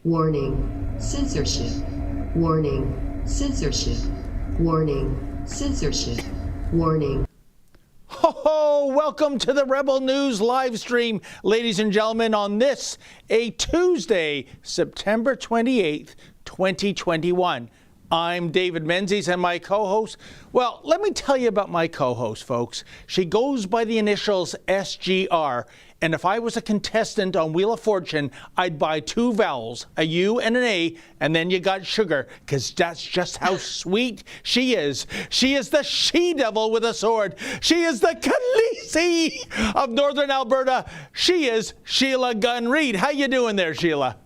Warning, censorship. Warning, censorship. Warning, censorship. Warning. Ho ho! Welcome to the Rebel News live stream, ladies and gentlemen, on this, a Tuesday, September 28th, 2021. I'm David Menzies, and my co-host, well, let me tell you about my co-host, folks. She goes by the initials SGR, and if I was a contestant on Wheel of Fortune, I'd buy two vowels, a U and an A, and then you got sugar, because that's just how sweet she is. She is the she-devil with a sword. She is the Khaleesi of Northern Alberta. She is Sheila Gunn Reid. How you doing there, Sheila?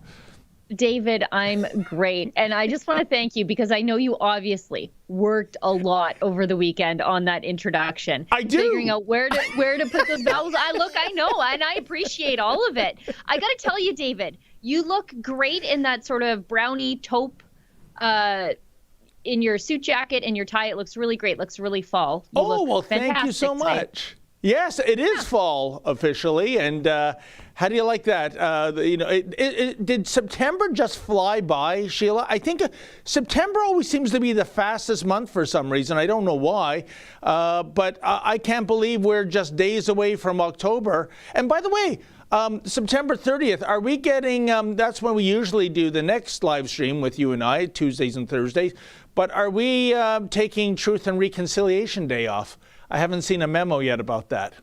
David, I'm great. And I just want to thank you because I know you obviously worked a lot over the weekend on that introduction. I do. Figuring out where to put those vowels. I know, and I appreciate all of it. I got to tell you, David, you look great in that sort of brownie taupe, in your suit jacket and your tie. It looks really great. Looks really fall. You well, thank you so much. Today. Yes, it is fall officially, and how do you like that? Did September just fly by, Sheila? I think September always seems to be the fastest month for some reason. I don't know why, but I can't believe we're just days away from October. And by the way, September 30th, are we getting, that's when we usually do the next live stream with you and I, Tuesdays and Thursdays, but are we taking Truth and Reconciliation Day off? I haven't seen a memo yet about that.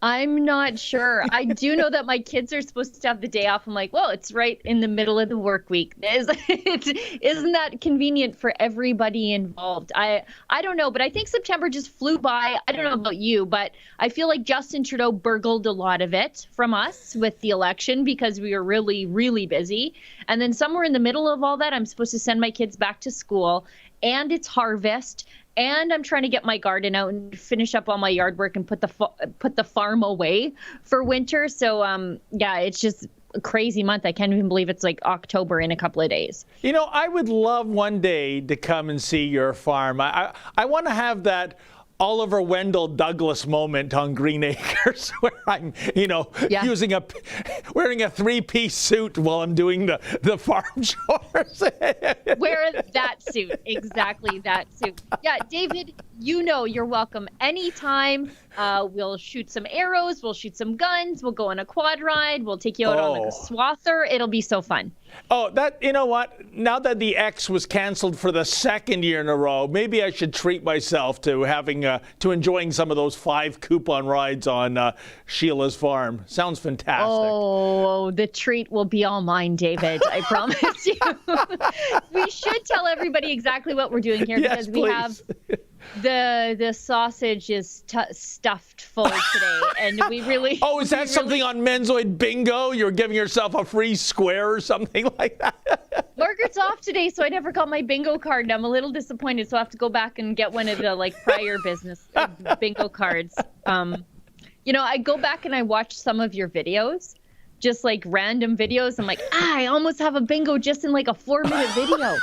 I'm not sure. I do know that my kids are supposed to have the day off. I'm like, well, it's right in the middle of the work week. Isn't that convenient for everybody involved? I don't know, but I think September just flew by. I don't know about you, but I feel like Justin Trudeau burgled a lot of it from us with the election because we were really, really busy. And then somewhere in the middle of all that, I'm supposed to send my kids back to school, and it's harvest. And I'm trying to get my garden out and finish up all my yard work and put the farm away for winter. So, yeah, it's just a crazy month. I can't even believe it's like October in a couple of days. You know, I would love one day to come and see your farm. I want to have that Oliver Wendell Douglas moment on Green Acres where I'm, wearing a three-piece suit while I'm doing the farm chores. Wear that suit, exactly that suit. Yeah, David, you're welcome anytime. We'll shoot some arrows, we'll shoot some guns, we'll go on a quad ride, we'll take you out on a swather. It'll be so fun. Oh, you know what? Now that the X was canceled for the second year in a row, maybe I should treat myself to to enjoying some of those 5 coupon rides on Sheila's farm. Sounds fantastic. Oh, the treat will be all mine, David. I promise you. We should tell everybody exactly what we're doing here because we have the sausage is stuffed full today, and we really. Oh, is that something on Menzoid Bingo? You're giving yourself a free square or something like that? Margaret's off today, so I never got my bingo card, and I'm a little disappointed. So I have to go back and get one of the prior business bingo cards. I go back and I watch some of your videos. Just like random videos. I'm like, I almost have a bingo just in like a 4-minute video.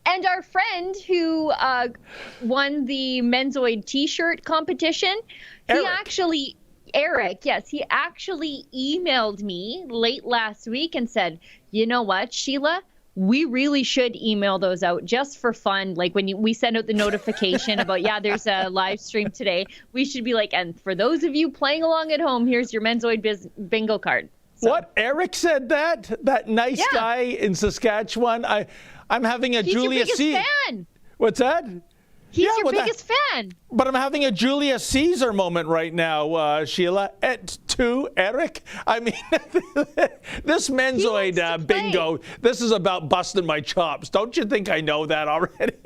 And our friend who won the Menzoid t-shirt competition, Eric, he actually emailed me late last week and said, you know what, Sheila, we really should email those out just for fun. Like when we send out the notification about, there's a live stream today, we should be like, and for those of you playing along at home, here's your Menzoid bingo card. So. What? Eric said that? That nice guy in Saskatchewan? I'm having a Julia Caesar. He's your biggest fan. What's that? He's your biggest fan. But I'm having a Julius Caesar moment right now, Sheila. To Eric. I mean, this Menzoid bingo, this is about busting my chops. Don't you think I know that already?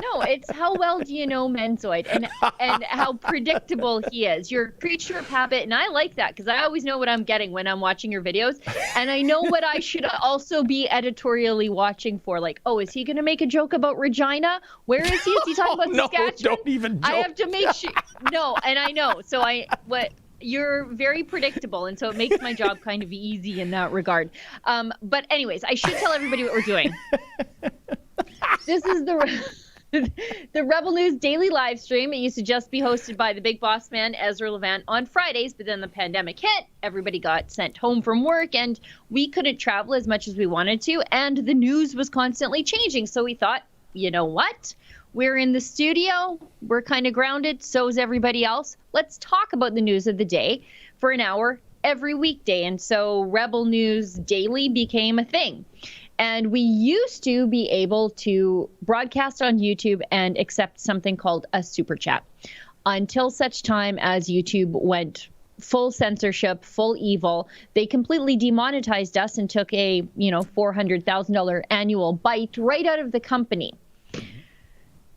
No, it's how well do you know Menzoid and how predictable he is. You're a creature of habit, and I like that because I always know what I'm getting when I'm watching your videos. And I know what I should also be editorially watching for. Like, is he going to make a joke about Regina? Where is he? Is he talking about Saskatchewan? No, don't even joke. I have to make sure. No, and I know. So you're very predictable, and so it makes my job kind of easy in that regard. But anyways, I should tell everybody what we're doing. This is the The Rebel News daily live stream. It used to just be hosted by the big boss man, Ezra Levant, on Fridays, but then the pandemic hit. Everybody got sent home from work, and we couldn't travel as much as we wanted to, and the news was constantly changing. So we thought, you know what? We're in the studio. We're kind of grounded. So is everybody else. Let's talk about the news of the day for an hour every weekday. And so Rebel News Daily became a thing. And we used to be able to broadcast on YouTube and accept something called a super chat until such time as YouTube went full censorship, full evil. They completely demonetized us and took a, $400,000 annual bite right out of the company.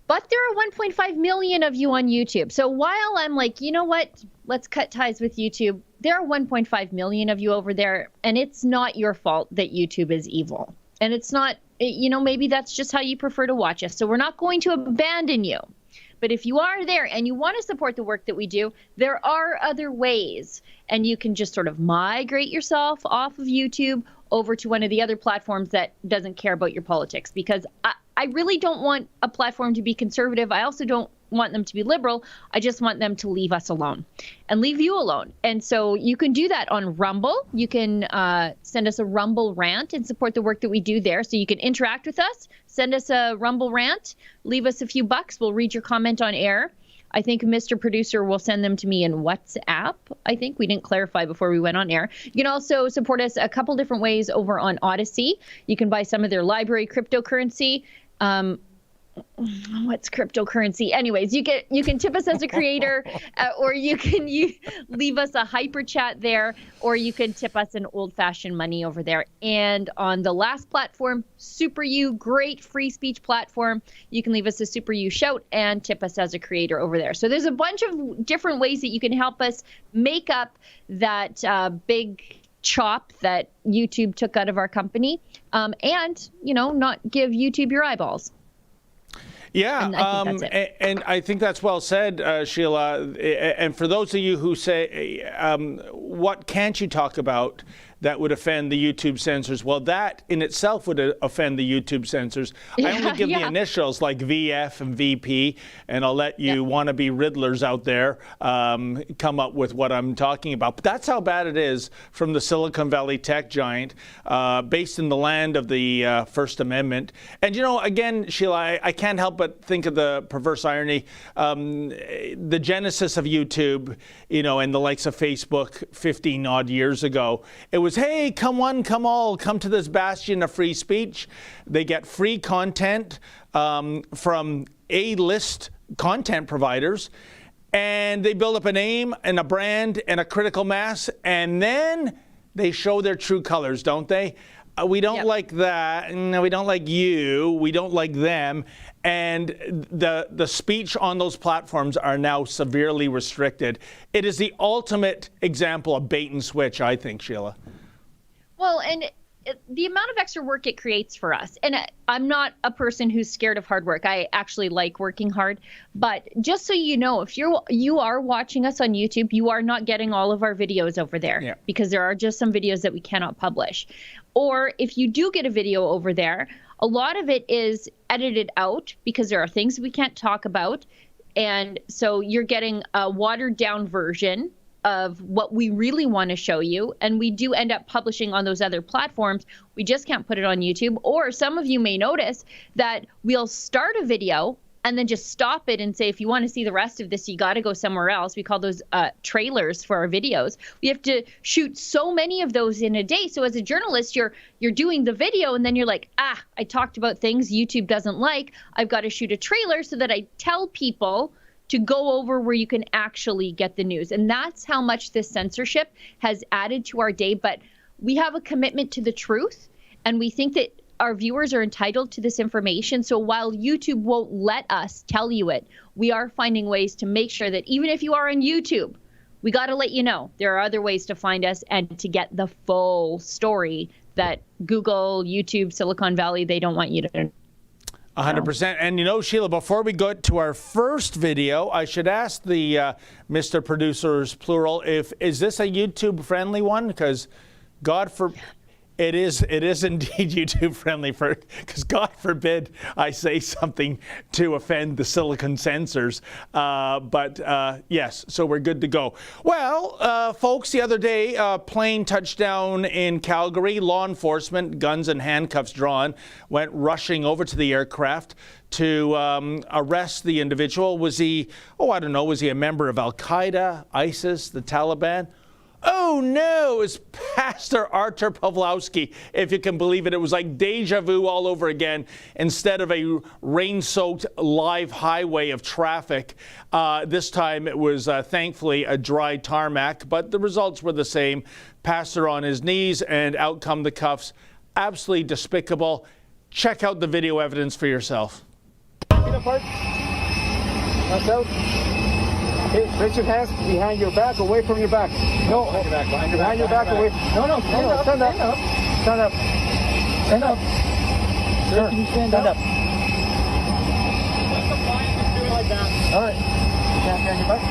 But there are 1.5 million of you on YouTube. So while I'm like, you know what, let's cut ties with YouTube, there are 1.5 million of you over there, and it's not your fault that YouTube is evil. And it's not, maybe that's just how you prefer to watch us. So we're not going to abandon you. But if you are there and you want to support the work that we do, there are other ways. And you can just sort of migrate yourself off of YouTube over to one of the other platforms that doesn't care about your politics. Because I really don't want a platform to be conservative. I also don't want them to be liberal. I just want them to leave us alone and leave you alone. And so you can do that on Rumble. You can send us a Rumble rant and support the work that we do there. So you can interact with us, send us a Rumble rant, leave us a few bucks. We'll read your comment on air. I think Mr. Producer will send them to me in WhatsApp. I think we didn't clarify before we went on air. You can also support us a couple different ways over on Odyssey. You can buy some of their library cryptocurrency. What's cryptocurrency? Anyways, you can tip us as a creator, or you can leave us a hyper chat there, or you can tip us an old-fashioned money over there. And on the last platform, Super U, great free speech platform, you can leave us a Super U shout and tip us as a creator over there. So there's a bunch of different ways that you can help us make up that big chop that YouTube took out of our company, and not give YouTube your eyeballs. Yeah, and I think that's well said, Sheila. And for those of you who say, what can't you talk about that would offend the YouTube censors? Well, that in itself would offend the YouTube censors. I only give the initials like VF and VP, and I'll let you wannabe Riddlers out there come up with what I'm talking about. But that's how bad it is from the Silicon Valley tech giant, based in the land of the First Amendment. And, again, Sheila, I can't help but think of the perverse irony. The genesis of YouTube, and the likes of Facebook 15 odd years ago, it was, hey, come one, come all, come to this bastion of free speech. They get free content from A-list content providers, and they build up a name and a brand and a critical mass, and then they show their true colors, don't they? We don't like that. No, we don't like you. We don't like them. And the speech on those platforms are now severely restricted. It is the ultimate example of bait and switch, I think, Sheila. Well, and the amount of extra work it creates for us. And I'm not a person who's scared of hard work. I actually like working hard. But just so you know, if you are watching us on YouTube, you are not getting all of our videos over there, because there are just some videos that we cannot publish. Or if you do get a video over there, a lot of it is edited out because there are things we can't talk about. And so you're getting a watered down version of what we really want to show you. And we do end up publishing on those other platforms. We just can't put it on YouTube. Or some of you may notice that we'll start a video and then just stop it and say, if you want to see the rest of this, you got to go somewhere else. We call those trailers for our videos. We have to shoot so many of those in a day. So as a journalist, you're doing the video and then you're like, I talked about things YouTube doesn't like. I've got to shoot a trailer so that I tell people to go over where you can actually get the news. And that's how much this censorship has added to our day. But we have a commitment to the truth, and we think that our viewers are entitled to this information. So while YouTube won't let us tell you it, we are finding ways to make sure that even if you are on YouTube, we got to let you know there are other ways to find us and to get the full story that Google, YouTube, Silicon Valley, they don't want you to know. 100%. And Sheila, before we go to our first video, I should ask the Mr. Producers, plural, is this a YouTube friendly one? Because It is indeed YouTube friendly, because God forbid I say something to offend the silicon censors. Yes, so we're good to go. Well, folks, the other day, a plane touched down in Calgary. Law enforcement, guns and handcuffs drawn, went rushing over to the aircraft to arrest the individual. Was he, I don't know, was he a member of Al-Qaeda, ISIS, the Taliban? Oh no, it was Pastor Artur Pawlowski, if you can believe it. It was like deja vu all over again. Instead of a rain-soaked live highway of traffic, this time it was thankfully a dry tarmac, but the results were the same. Pastor on his knees, and out come the cuffs. Absolutely despicable. Check out the video evidence for yourself. Feet apart. That's out. Okay, place your hands behind your back, away from your back. No, behind your back, away. No, stand up. Stand up. Stand up. Stand up. Sir, can you stand up? Let the flying just do it like that. All right. Hands behind your back.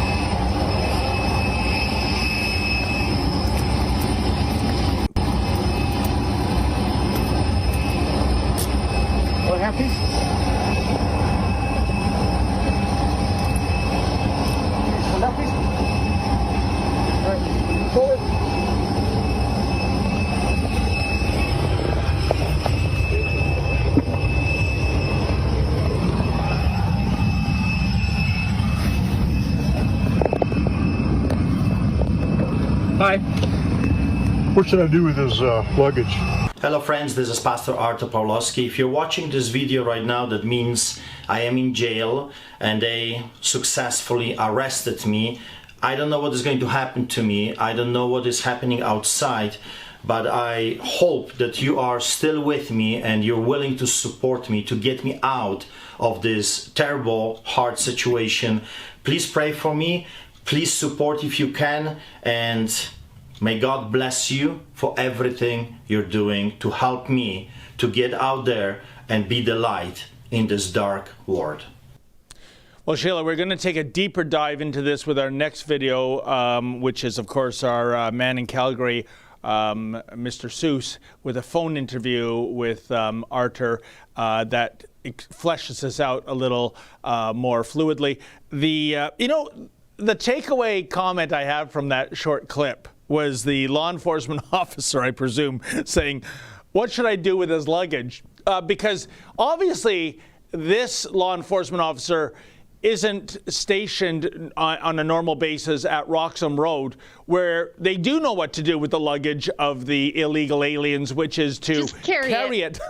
One hand, please. Stand up, please. All right. Forward. Hi. What should I do with his luggage? Hello friends, this is Pastor Artur Pawlowski. If you're watching this video right now, that means I am in jail and they successfully arrested me. I don't know what is going to happen to me. I don't know what is happening outside, but I hope that you are still with me and you're willing to support me to get me out of this terrible, hard situation. Please pray for me. Please support if you can, and may God bless you for everything you're doing to help me to get out there and be the light in this dark world. Well, Sheila, we're going to take a deeper dive into this with our next video, which is, of course, our man in Calgary, Mr. Seuss, with a phone interview with Artur that fleshes this out a little more fluidly. The takeaway comment I have from that short clip was the law enforcement officer, I presume, saying, what should I do with his luggage? Because obviously this law enforcement officer isn't stationed on a normal basis at Roxham Road, where they do know what to do with the luggage of the illegal aliens, which is to just carry it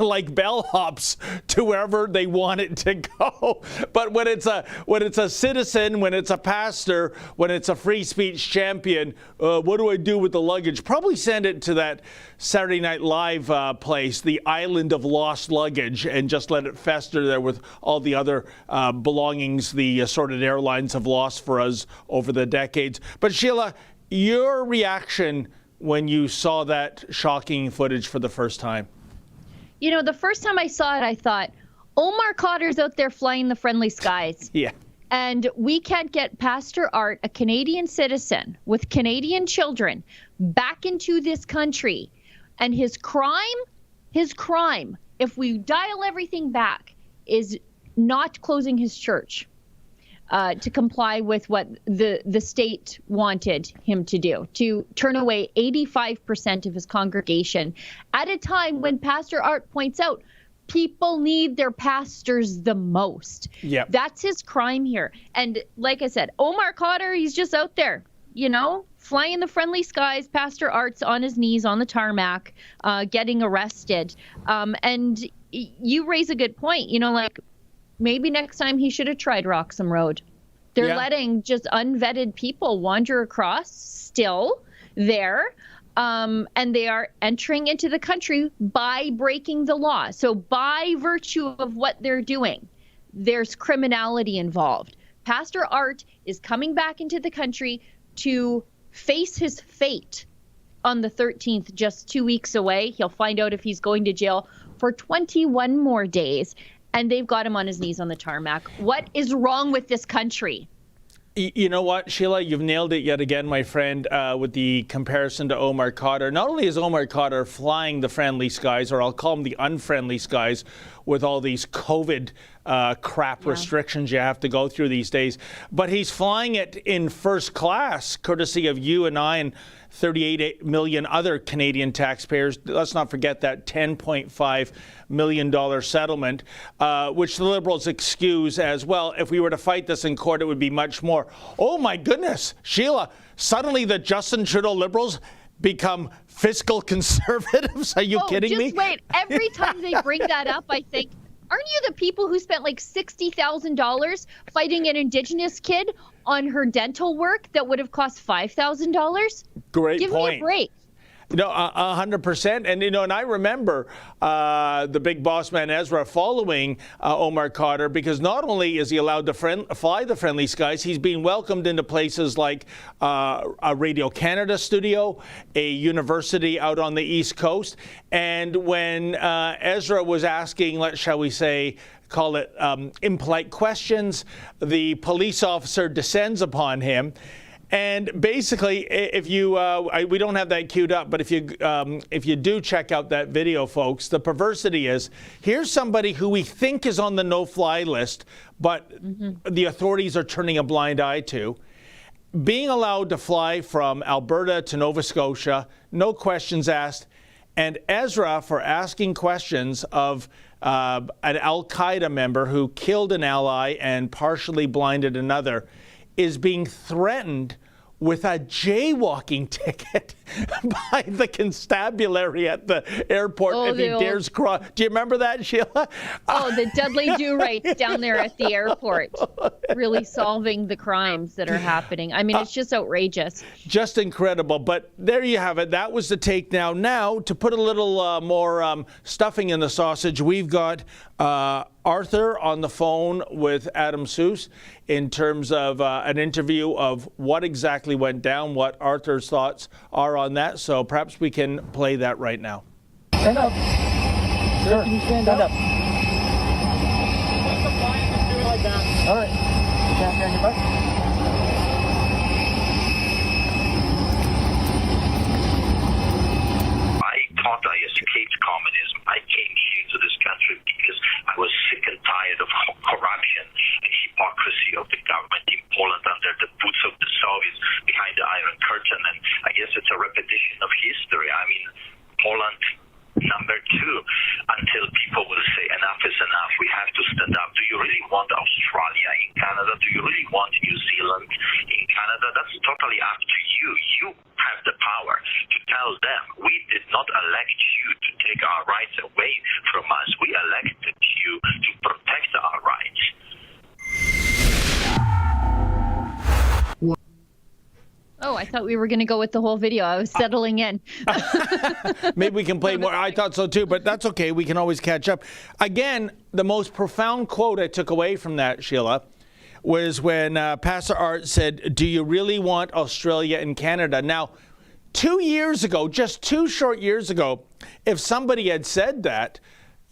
You know, the first time I saw it, I thought, Omar Khadr's out there flying the friendly skies. Yeah. And we can't get Pastor Art, a Canadian citizen with Canadian children, back into this country. And his crime, if we dial everything back, is not closing his church to comply with what the state wanted him to do, to turn away 85% of his congregation at a time when Pastor Art points out people need their pastors the most. Yep. That's his crime here. And like I said, Omar Khadr, he's just out there, flying the friendly skies. Pastor Art's on his knees on the tarmac, getting arrested. And you raise a good point, maybe next time he should have tried Roxham Road. They're letting just unvetted people wander across still there. And they are entering into the country by breaking the law. So by virtue of what they're doing, there's criminality involved. Pastor Art is coming back into the country to face his fate on the 13th, just 2 weeks away. He'll find out if he's going to jail for 21 more days. And they've got him on his knees on the tarmac. What is wrong with this country? You know what, Sheila? You've nailed it yet again, my friend, with the comparison to Omar Khadr. Not only is Omar Khadr flying the friendly skies, or I'll call them the unfriendly skies, with all these COVID crap restrictions you have to go through these days, but he's flying it in first class, courtesy of you and I and 38 million other Canadian taxpayers. Let's not forget that $10.5 million settlement, which the Liberals excuse as well. If we were to fight this in court, it would be much more. Oh my goodness, Sheila, suddenly the Justin Trudeau Liberals become fiscal conservatives? Are you kidding me? Just wait. Every time they bring that up, I think, aren't you the people who spent like $60,000 fighting an Indigenous kid on her dental work that would have cost $5,000? Great Give point. me a break. 100%. And, and I remember the big boss man Ezra following Omar Khadr, because not only is he allowed to fly the friendly skies, he's being welcomed into places like a Radio Canada studio, a university out on the East Coast. And when Ezra was asking, shall we say, call it impolite questions, the police officer descends upon him. And basically, if you, we don't have that queued up, but if you do check out that video, folks, the perversity is, here's somebody who we think is on the no-fly list, but the authorities are turning a blind eye to, being allowed to fly from Alberta to Nova Scotia, no questions asked, and Ezra, for asking questions of an Al-Qaeda member who killed an ally and partially blinded another, is being threatened with a jaywalking ticket by the constabulary at the airport if he dares cross. Do you remember that, Sheila? Oh, the Dudley Do-Rights down there at the airport, really solving the crimes that are happening. I mean, it's just outrageous. Just incredible. But there you have it. That was the take now. Now, to put a little more stuffing in the sausage, we've got Arthur on the phone with Adam Seuss in terms of an interview of what exactly went down, what Arthur's thoughts are on that. So perhaps we can play that right now. Stand up. Sure. Can you stand up? Like that. All right. You can't stand your butt. Thought I escaped communism. I came here to this country because I was sick and tired of corruption and hypocrisy of the government in Poland under the boots of the Soviets behind the Iron Curtain. And I guess it's a repetition of history. I mean, Poland number 2, until people will say enough is enough. We have to stand up. Do you really want Australia in Canada? Do you really want New Zealand in Canada? That's totally up to you. You have the power to tell them, we did not elect you to take our rights away from us. We elected you to protect our rights. Oh, I thought we were going to go with the whole video. I was settling in. Maybe we can play more. I thought so too, but that's okay. We can always catch up. Again, the most profound quote I took away from that, Sheila, was when Pastor Art said, do you really want Australia and Canada? Now, 2 years ago, just 2 short years ago, if somebody had said that,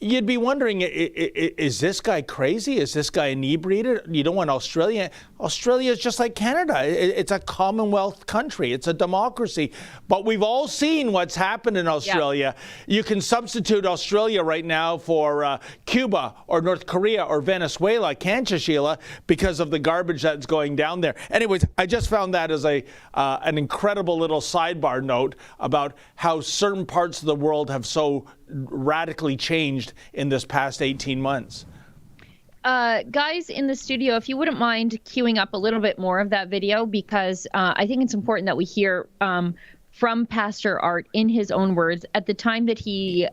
you'd be wondering, is this guy crazy? Is this guy inebriated? You don't want Australia. Australia is just like Canada. It's a Commonwealth country. It's a democracy. But we've all seen what's happened in Australia. Yeah. You can substitute Australia right now for Cuba or North Korea or Venezuela, can't you, Sheila? Because of the garbage that's going down there. Anyways, I just found that as an incredible little sidebar note about how certain parts of the world have so radically changed in this past 18 months. Guys in the studio, if you wouldn't mind queuing up a little bit more of that video, because I think it's important that we hear from Pastor Art in his own words at the time that he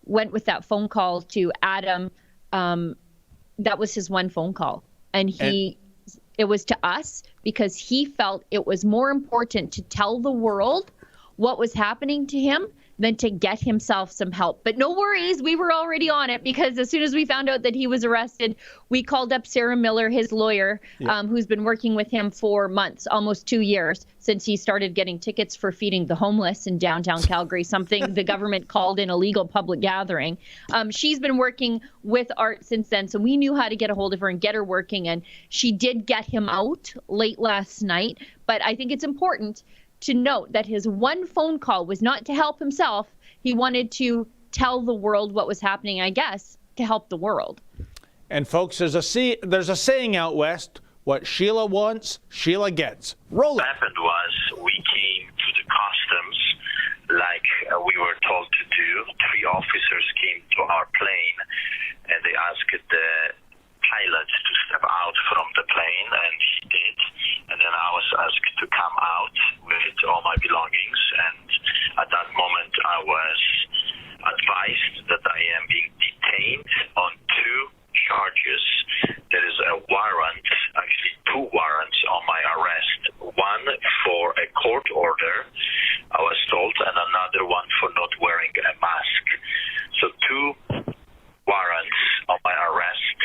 went with that phone call to Adam. That was his one phone call. And it was to us because he felt it was more important to tell the world what was happening to him than to get himself some help. But no worries, we were already on it, because as soon as we found out that he was arrested, we called up Sarah Miller, his lawyer, who's been working with him for months, almost 2 years, since he started getting tickets for feeding the homeless in downtown Calgary, something the government called an illegal public gathering. She's been working with Art since then, so we knew how to get a hold of her and get her working, and she did get him out late last night. But I think it's important to note that his one phone call was not to help himself. He wanted to tell the world what was happening, I guess, to help the world. And folks, there's a saying out west, what Sheila wants, Sheila gets. Roll it. What happened was we came to the customs like we were told to do. 3 officers came to our plane and they asked the pilot to step out from the plane, and he did. And then I was asked to come out with all my belongings, and at that moment I was advised that I am being detained on 2 charges. There is a warrant, actually 2 warrants on my arrest. One for a court order, I was told, and another one for not wearing a mask. So 2 warrants on my arrest,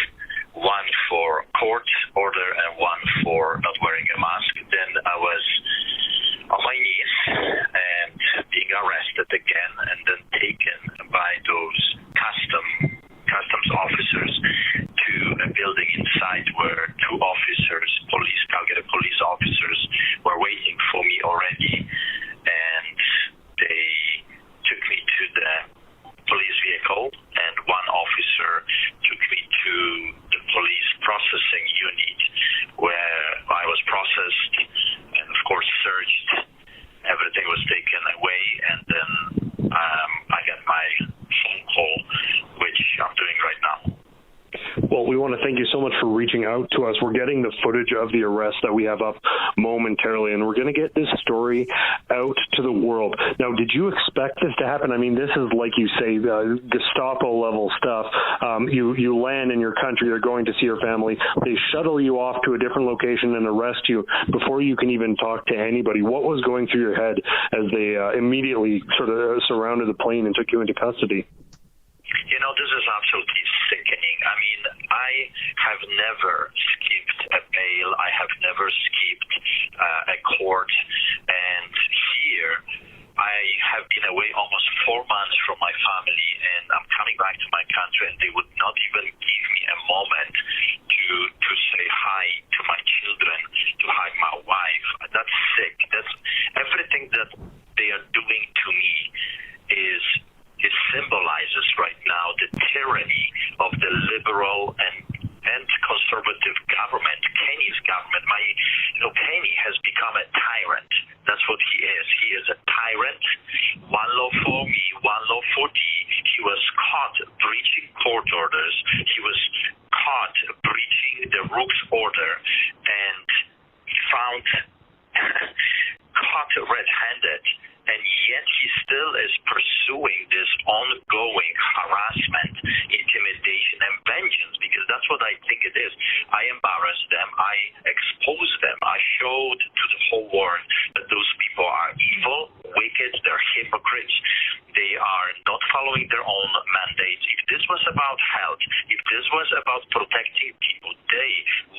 one for court order and one for not wearing a mask. Then I was on my knees and being arrested again, and then taken by those customs officers to a building inside where 2 officers, Calgary police officers, were waiting for me already, and they took me to the police vehicle, and one officer took me to the police processing unit where I was processed and of course searched. Everything was taken away, and then I got my phone call, which I'm doing right now. Well, we want to thank you so much for reaching out to us. We're getting the footage of the arrest that we have up momentarily, and we're going to get this story out to the world. Now, did you expect this to happen? I mean, this is, like you say, Gestapo-level stuff. You land in your country, you're going to see your family. They shuttle you off to a different location and arrest you before you can even talk to anybody. What was going through your head as they immediately sort of surrounded the plane and took you into custody? You know, this is absolutely sickening. I mean, I have never skipped a bail. I have never skipped a court. And here, I have been away almost 4 months from my family, and I'm coming back to my country, and they would not even give me a moment to say hi to my children, to hug my wife. That's sick. That's everything that they are doing to me is symbolizes right now the tyranny of the liberal and conservative government, Kenny's government. Kenny has become a tyrant. That's what he is. He is a tyrant. One law for me, one law for thee. He was caught breaching court orders. He was caught breaching the Rook's order and found caught red-handed. And yet he still is pursuing this ongoing harassment, intimidation, and vengeance, because that's what I think it is. I embarrassed them. I exposed them. I showed to the whole world that those people are evil, wicked, they're hypocrites. They are not following their own mandates. If this was about health, if this was about protecting people, they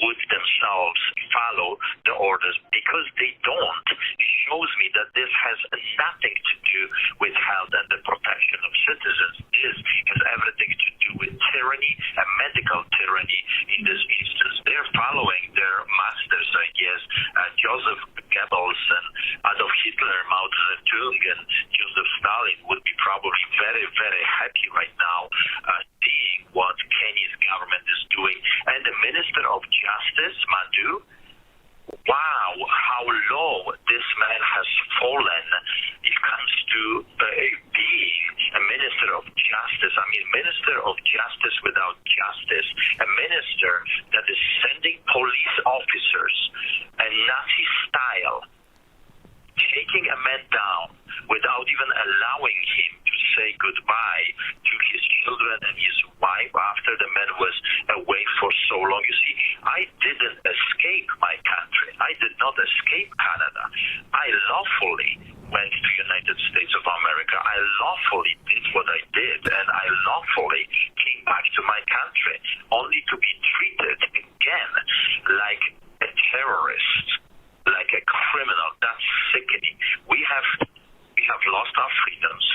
would themselves follow the orders. Because they don't, it shows me that this has nothing to do with health and the protection of citizens. This has everything to do with tyranny and medical tyranny in this instance. They're following their masters, I guess. Joseph Goebbels and Adolf Hitler, Mao Zedong, and Joseph Stalin would be probably very, very happy right now seeing what Kenny's government is doing. And the Minister of Justice, Madhu, wow, how low this man has fallen. It comes to being a Minister of Justice. I mean, Minister of Justice without justice. A minister that is sending police officers, a Nazi style, taking a man down without even allowing him to say goodbye to his children and his wife after the man was away for so long. You see, I didn't escape my country. I did not escape Canada. I lawfully went to the United States of America. I lawfully did what I did, and I lawfully came back to my country, only to be treated again like a terrorist, like a criminal. That's sickening. We have lost our freedoms.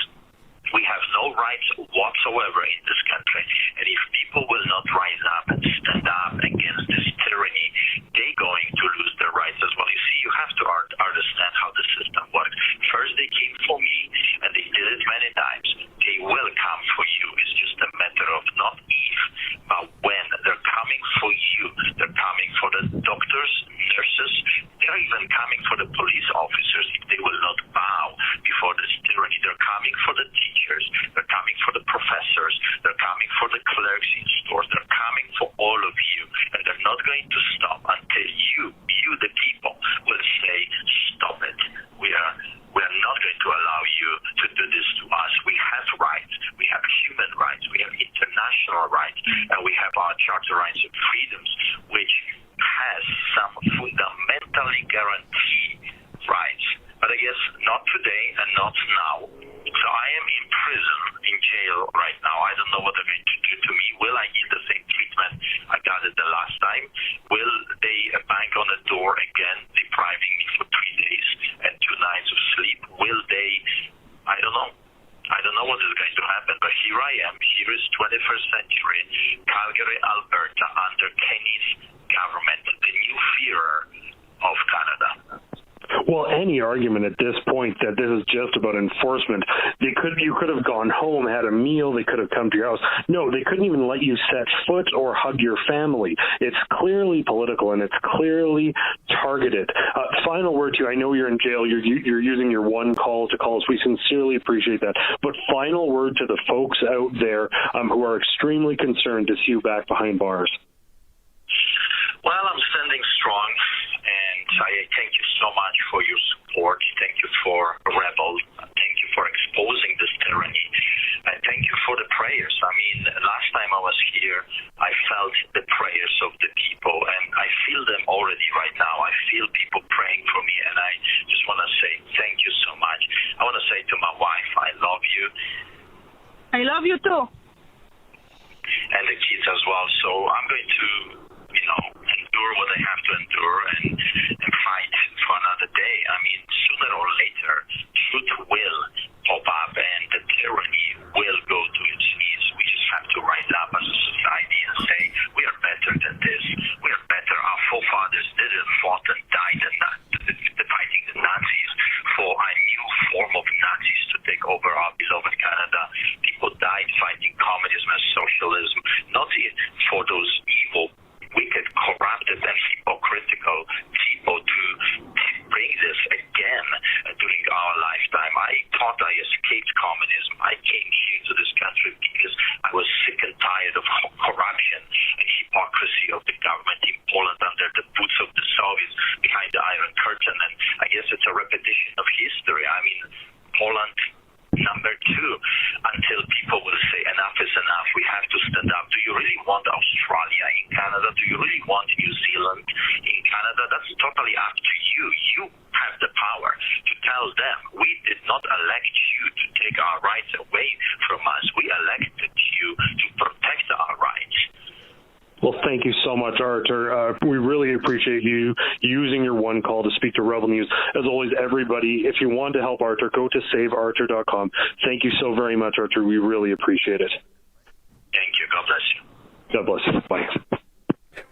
We have no rights whatsoever in this country. And if people will not rise up and stand up against this tyranny, they're going to lose their rights as well. You see, you have to understand how the system works. First, they came for me, and they did it many times. They will come for you. It's just a matter of not if, but when. They're coming for you. They're coming for the doctors, nurses. They're even coming for the police officers if they will not bow before this tyranny. They're coming for the teachers. They're coming for the professors. They're coming for the clerks in stores. They're coming for all of you. And they're not going to stop until you, the people, will say, stop it. We are not going to allow you to do this to us. We have rights. We have human rights. We have international rights. And we have our Charter of Rights and Freedoms, which has some fundamentally guaranteed rights. But I guess not today and not now. So I am in prison, in jail right now. I don't know what they're going to do to me. Will I get the same treatment I got it the last time? Will they bang on the door again, depriving me for 3 days and 2 nights of sleep? Will they? I don't know. I don't know what is going to happen, but here I am. Here is 21st century, Calgary, Alberta, under Kenny's government, the new Führer of Canada. Well, any argument at this point that this is just about enforcement, you could have gone home, had a meal, they could have come to your house. No, they couldn't even let you set foot or hug your family. It's clearly political and it's clearly targeted. Final word to you. I know you're in jail. You're using your one call to call us. We sincerely appreciate that. But final word to the folks out there who are extremely concerned to see you back behind bars. Well, I'm standing strong, and I thank you so much for your support. Thank you for Rebel. Thank you for exposing this tyranny. And thank you for the prayers. I mean, last time I was here, I felt the prayers of the people, and I feel them already right now. I feel people praying for me, and I just want to say thank you so much. I want to say to my wife, I love you. I love you too. And the kids as well. So I'm going to endure what I have to endure and fight for another day. I mean, sooner or later, truth will pop up and the tyranny will go to its knees. We just have to rise up as a society and say, we are better than this. We are better. Our forefathers did it, fought and died fighting the Nazis for a new form of Nazis to take over our beloved Canada. People died fighting communism and socialism, not for those evil, wicked, corrupted, and hypocritical people to bring this again during our lifetime. I thought I escaped communism. I came here to this country because I was sick and tired of corruption and hypocrisy of the government in Poland under the boots of the Soviets behind the Iron Curtain. And I guess it's a repetition of history. I mean, Poland number 2, until people will say enough is enough, we have to stand up. Do you really want Australia in Canada? Do you really want New Zealand in Canada? That's totally up to you. You have the power to tell them, we did not elect you to take our rights away from us. We elected you to protect our rights. Well, thank you so much, Artur. We really appreciate you using your one call to speak to Rebel News. As always, everybody, if you want to help Artur, go to saveartur.com. Thank you so very much, Artur. We really appreciate it. Thank you. God bless you. God bless you. Bye.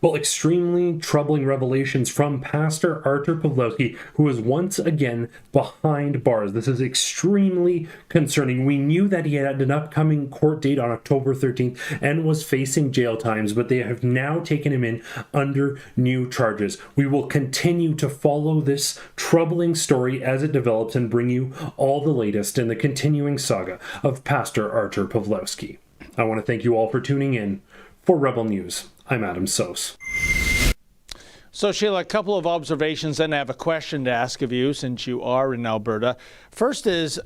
Well, extremely troubling revelations from Pastor Artur Pawlowski, who is once again behind bars. This is extremely concerning. We knew that he had an upcoming court date on October 13th and was facing jail times, but they have now taken him in under new charges. We will continue to follow this troubling story as it develops and bring you all the latest in the continuing saga of Pastor Artur Pawlowski. I want to thank you all for tuning in. For Rebel News, I'm Adam Sos. So, Sheila, a couple of observations, and I have a question to ask of you since you are in Alberta. First is,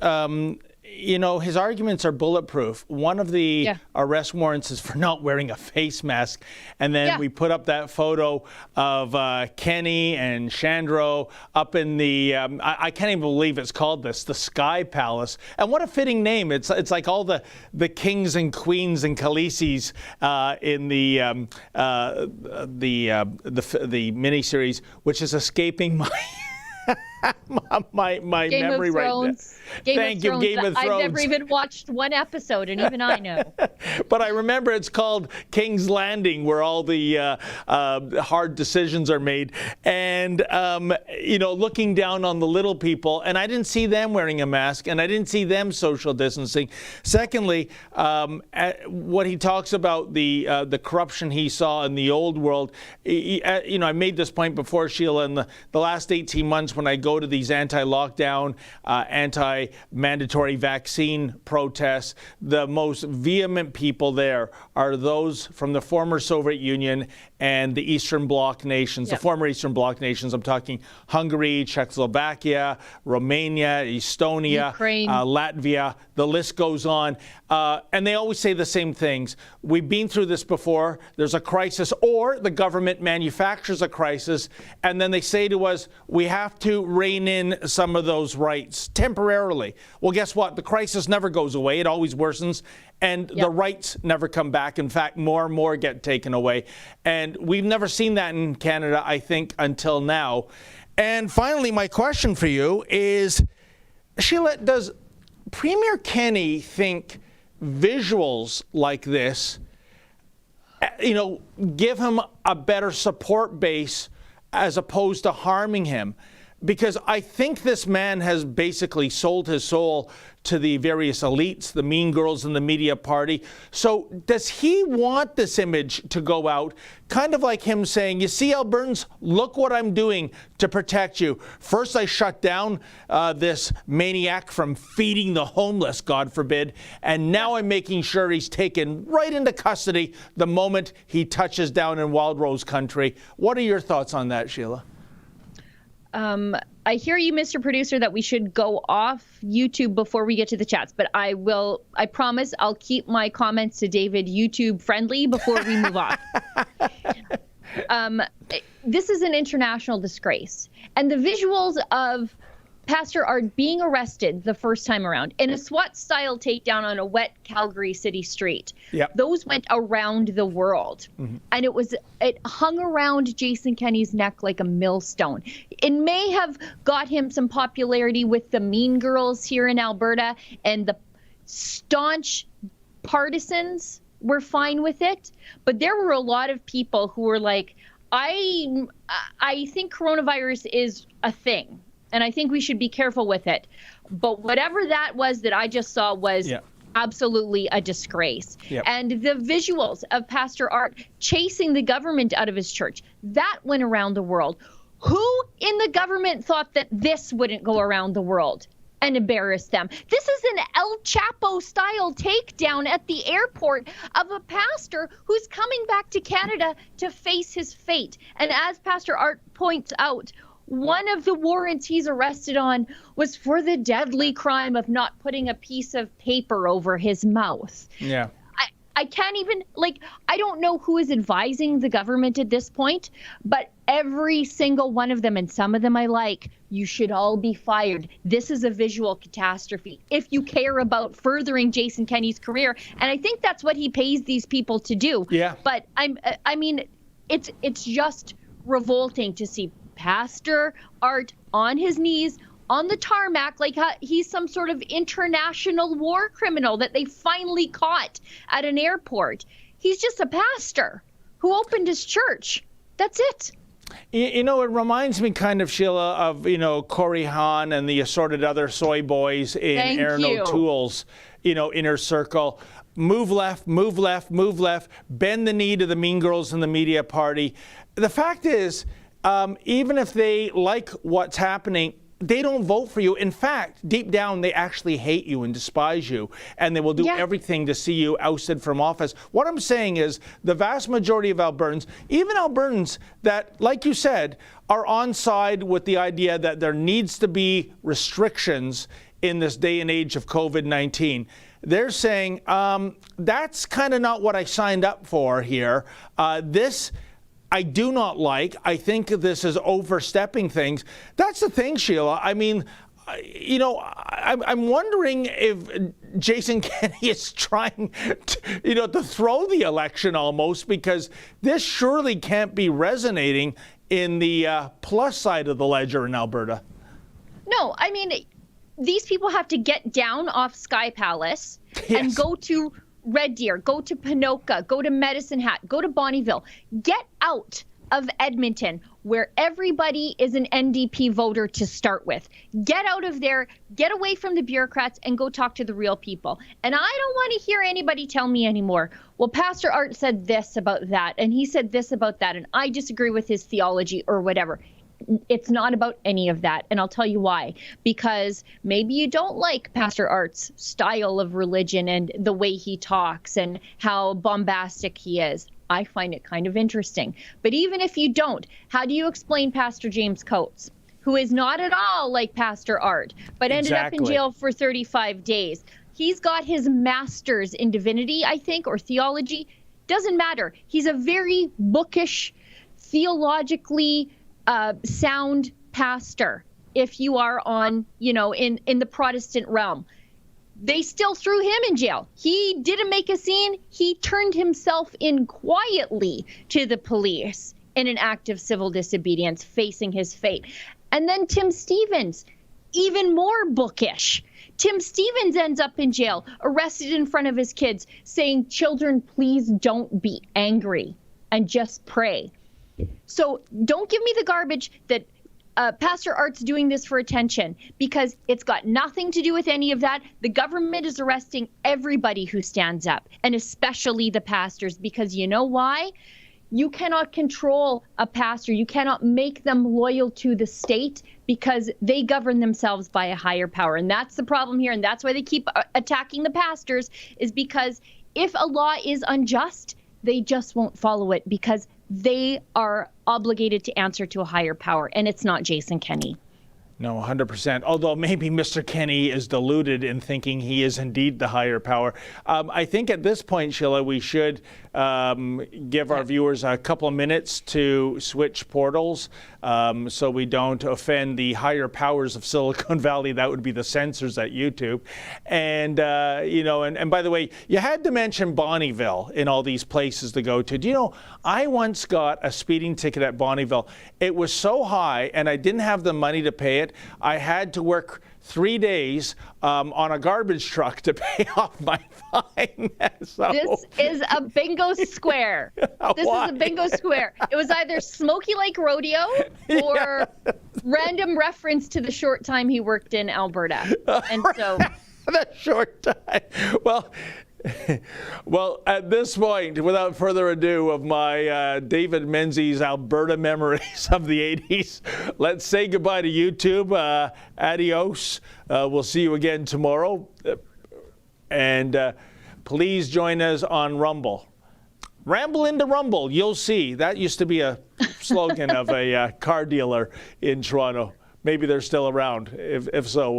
you know, his arguments are bulletproof. One of the arrest warrants is for not wearing a face mask. And then we put up that photo of Kenny and Chandro up in the, I can't even believe it's called this, the Sky Palace. And what a fitting name. It's like all the kings and queens and Khaleesi's in the miniseries, which is escaping my memory right now. Thank you, Game of Thrones. I've never even watched one episode, and even I know. But I remember it's called King's Landing, where all the hard decisions are made. And, you know, looking down on the little people, and I didn't see them wearing a mask, and I didn't see them social distancing. Secondly, what he talks about, the corruption he saw in the old world, you know, I made this point before, Sheila, in the last 18 months when I go to these anti-lockdown, anti-mandatory vaccine protests, the most vehement people there are those from the former Soviet Union and the Eastern Bloc nations, the former Eastern Bloc nations. I'm talking Hungary, Czechoslovakia, Romania, Estonia, Ukraine, Latvia. The list goes on. And they always say the same things. We've been through this before. There's a crisis, or the government manufactures a crisis, and then they say to us, we have to rein in some of those rights temporarily. Well, guess what? The crisis never goes away. It always worsens. And the rights never come back. In fact, more and more get taken away. And we've never seen that in Canada, I think, until now. And finally, my question for you is, Sheila, does Premier Kenny think visuals like this, you know, give him a better support base as opposed to harming him? Because I think this man has basically sold his soul to the various elites, the mean girls in the media party. So does he want this image to go out, kind of like him saying, you see, Albertans, look what I'm doing to protect you. First, I shut down this maniac from feeding the homeless, God forbid, and now I'm making sure he's taken right into custody the moment he touches down in Wild Rose country. What are your thoughts on that, Sheila? I hear you, Mr. Producer, that we should go off YouTube before we get to the chats, but I promise I'll keep my comments to David YouTube friendly before we move off. This is an international disgrace. And the visuals of Pastor Art being arrested the first time around in a SWAT-style takedown on a wet Calgary city street. Those went around the world. And it hung around Jason Kenney's neck like a millstone. It may have got him some popularity with the mean girls here in Alberta, and the staunch partisans were fine with it. But there were a lot of people who were like, I think coronavirus is a thing. And I think we should be careful with it. But whatever that was that I just saw was absolutely a disgrace. And the visuals of Pastor Art chasing the government out of his church, that went around the world. Who in the government thought that this wouldn't go around the world and embarrass them? This is an El Chapo style takedown at the airport of a pastor who's coming back to Canada to face his fate. And as Pastor Art points out, one of the warrants he's arrested on was for the deadly crime of not putting a piece of paper over his mouth. I can't even, I don't know who is advising the government at this point, but every single one of them, and some of them I like, you should all be fired. This is a visual catastrophe. If you care about furthering Jason Kenney's career, and I think that's what he pays these people to do. But I mean, it's just revolting to see Pastor Art on his knees on the tarmac like he's some sort of international war criminal that they finally caught at an airport. He's just a pastor who opened his church. That's it. You know, it reminds me kind of, Sheila, of, you know, Corey Hahn and the assorted other soy boys in Aaron O'Toole's, you know, inner circle. Move left, move left, move left, bend the knee to the mean girls in the media party. The fact is, even if they like what's happening, they don't vote for you. In fact, deep down, they actually hate you and despise you, and they will do everything to see you ousted from office. What I'm saying is the vast majority of Albertans, even Albertans that, like you said, are on side with the idea that there needs to be restrictions in this day and age of COVID-19. They're saying, that's kind of not what I signed up for here. This I do not like. I think this is overstepping things. That's the thing, Sheila. I mean, you know, I'm wondering if Jason Kenney is trying to throw the election almost, because this surely can't be resonating in the plus side of the ledger in Alberta. No, I mean, these people have to get down off Sky Palace and go to Red Deer, go to Ponoka, go to Medicine Hat, go to Bonnyville. Get out of Edmonton, where everybody is an NDP voter to start with. Get out of there, get away from the bureaucrats, and go talk to the real people. And I don't want to hear anybody tell me anymore, well, Pastor Art said this about that, and he said this about that, and I disagree with his theology or whatever. It's not about any of that, and I'll tell you why. Because maybe you don't like Pastor Art's style of religion and the way he talks and how bombastic he is. I find it kind of interesting. But even if you don't, how do you explain Pastor James Coates, who is not at all like Pastor Art, but ended up in jail for 35 days? He's got his master's in divinity, I think, or theology. Doesn't matter. He's a very bookish, theologically sound pastor, if you are on, in the Protestant realm. They still threw him in jail. He didn't make a scene. He turned himself in quietly to the police in an act of civil disobedience, facing his fate. And then Tim Stephens, even more bookish. Tim Stephens ends up in jail, arrested in front of his kids, saying, "Children, please don't be angry and just pray." So don't give me the garbage that Pastor Art's doing this for attention, because it's got nothing to do with any of that. The government is arresting everybody who stands up, and especially the pastors, because you know why? You cannot control a pastor. You cannot make them loyal to the state, because they govern themselves by a higher power. And that's the problem here. And that's why they keep attacking the pastors, is because if a law is unjust, they just won't follow it, because they are obligated to answer to a higher power, and it's not Jason Kenney. No, 100%. Although maybe Mr. Kenney is deluded in thinking he is indeed the higher power. I think at this point, Sheila, we should give our viewers a couple of minutes to switch portals so we don't offend the higher powers of Silicon Valley. That would be the censors at YouTube. And, and by the way, you had to mention Bonnyville in all these places to go to. Do you know, I once got a speeding ticket at Bonnyville. It was so high, and I didn't have the money to pay it. I had to work 3 days on a garbage truck to pay off my fine. So, this is a bingo square. This is a bingo square. It was either Smoky Lake Rodeo or random reference to the short time he worked in Alberta. And so that short time. Well, at this point, without further ado, of my David Menzies Alberta memories of the 80s, let's say goodbye to YouTube. Adios. We'll see you again tomorrow. And please join us on Rumble. Ramble into Rumble. You'll see. That used to be a slogan of a car dealer in Toronto. Maybe they're still around. If so,